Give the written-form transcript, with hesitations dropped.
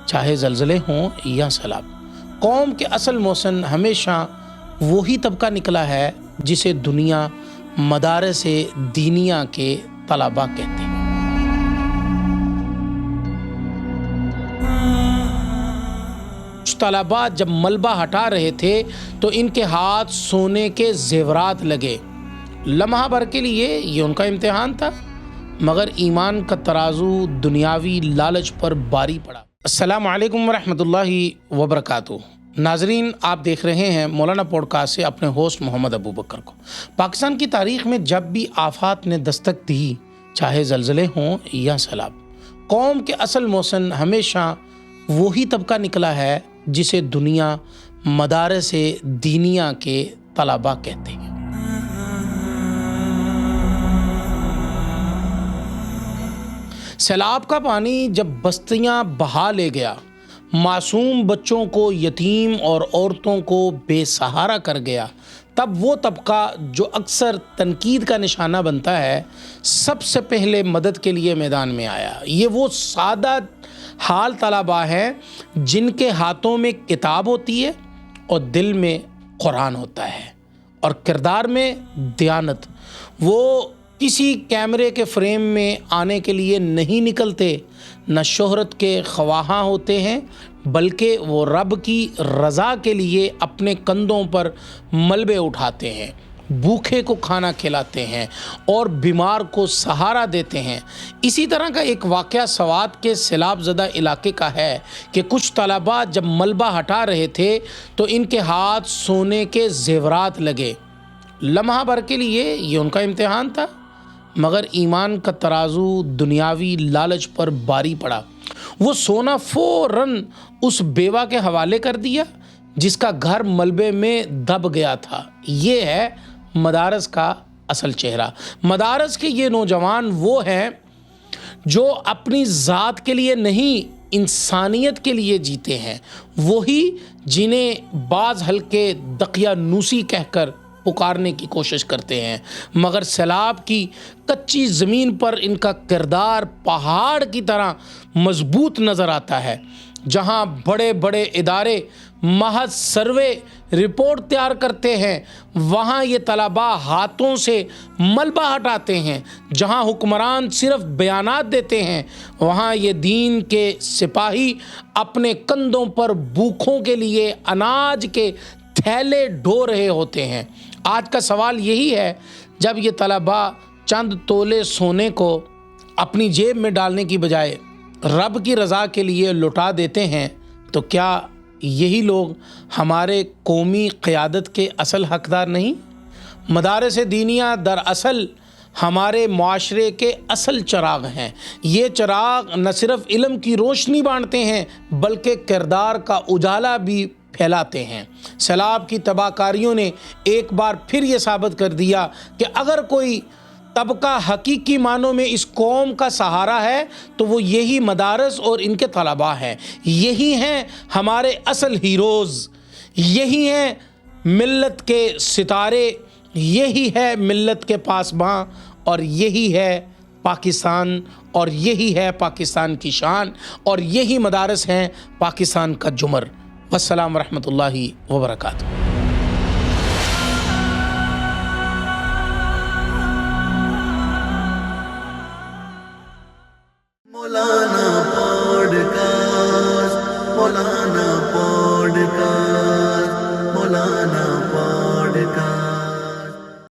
چاہے زلزلے ہوں یا سیلاب۔ قوم کے اصل محسن ہمیشہ وہی طبقہ نکلا ہے جسے دنیا مدارس دینیہ کے طلباء کہتے ہیں۔ طلباء جب ملبہ ہٹا رہے تھے تو ان کے ہاتھ سونے کے زیورات لگے۔ لمحہ بھر کے لیے یہ ان کا امتحان تھا، مگر ایمان کا ترازو دنیاوی لالچ پر باری پڑا۔ السلام علیکم ورحمۃ اللہ وبرکاتہ۔ ناظرین، آپ دیکھ رہے ہیں مولانا پوڈ کاسٹ سے اپنے ہوسٹ محمد ابو بکر کو۔ پاکستان کی تاریخ میں جب بھی آفات نے دستک دی، چاہے زلزلے ہوں یا سیلاب، قوم کے اصل محسن ہمیشہ وہی طبقہ نکلا ہے جسے دنیا مدارس دینیہ کے طلباء کہتے ہیں۔ سیلاب کا پانی جب بستیاں بہا لے گیا، معصوم بچوں کو یتیم اور عورتوں کو بے سہارا کر گیا، تب وہ طبقہ جو اکثر تنقید کا نشانہ بنتا ہے، سب سے پہلے مدد کے لیے میدان میں آیا۔ یہ وہ سادہ حال طلباء ہیں جن کے ہاتھوں میں کتاب ہوتی ہے اور دل میں قرآن ہوتا ہے اور کردار میں دیانت۔ وہ کسی کیمرے کے فریم میں آنے کے لیے نہیں نکلتے، نہ شہرت کے خواہاں ہوتے ہیں، بلکہ وہ رب کی رضا کے لیے اپنے کندھوں پر ملبے اٹھاتے ہیں، بھوکے کو کھانا کھلاتے ہیں اور بیمار کو سہارا دیتے ہیں۔ اسی طرح کا ایک واقعہ سوات کے سیلاب زدہ علاقے کا ہے کہ کچھ طلباء جب ملبہ ہٹا رہے تھے تو ان کے ہاتھ سونے کے زیورات لگے۔ لمحہ بھر کے لیے یہ ان کا امتحان تھا، مگر ایمان کا ترازو دنیاوی لالچ پر باری پڑا۔ وہ سونا فوراً اس بیوہ کے حوالے کر دیا جس کا گھر ملبے میں دب گیا تھا۔ یہ ہے مدارس کا اصل چہرہ۔ مدارس کے یہ نوجوان وہ ہیں جو اپنی ذات کے لیے نہیں، انسانیت کے لیے جیتے ہیں، وہی جنہیں بعض حلقے دقیانوسی کہہ کر پکارنے کی کوشش کرتے ہیں، مگر سیلاب کی کچی زمین پر ان کا کردار پہاڑ کی طرح مضبوط نظر آتا ہے۔ جہاں بڑے بڑے ادارے محض سروے رپورٹ تیار کرتے ہیں، وہاں یہ طلباء ہاتھوں سے ملبہ ہٹاتے ہیں۔ جہاں حکمران صرف بیانات دیتے ہیں، وہاں یہ دین کے سپاہی اپنے کندھوں پر بھوکھوں کے لیے اناج کے تھیلے ڈھو رہے ہوتے ہیں۔ آج کا سوال یہی ہے، جب یہ طلباء چند تولے سونے کو اپنی جیب میں ڈالنے کی بجائے رب کی رضا کے لیے لٹا دیتے ہیں، تو کیا یہی لوگ ہمارے قومی قیادت کے اصل حقدار نہیں؟ مدارس دینیہ دراصل ہمارے معاشرے کے اصل چراغ ہیں۔ یہ چراغ نہ صرف علم کی روشنی بانٹتے ہیں بلکہ کردار کا اجالا بھی پھیلاتے ہیں۔ سیلاب کی تباہ کاریوں نے ایک بار پھر یہ ثابت کر دیا کہ اگر کوئی طبقہ حقیقی معنوں میں اس قوم کا سہارا ہے تو وہ یہی مدارس اور ان کے طلباء ہیں۔ یہی ہیں ہمارے اصل ہیروز، یہی ہیں ملت کے ستارے، یہی ہے ملت کے پاسباں، اور یہی ہے پاکستان، اور یہی ہے پاکستان کی شان، اور یہی مدارس ہیں پاکستان کا جمر۔ والسلام ورحمۃ اللہ وبرکاتہ۔ مولانا پوڈ کاسٹ، مولانا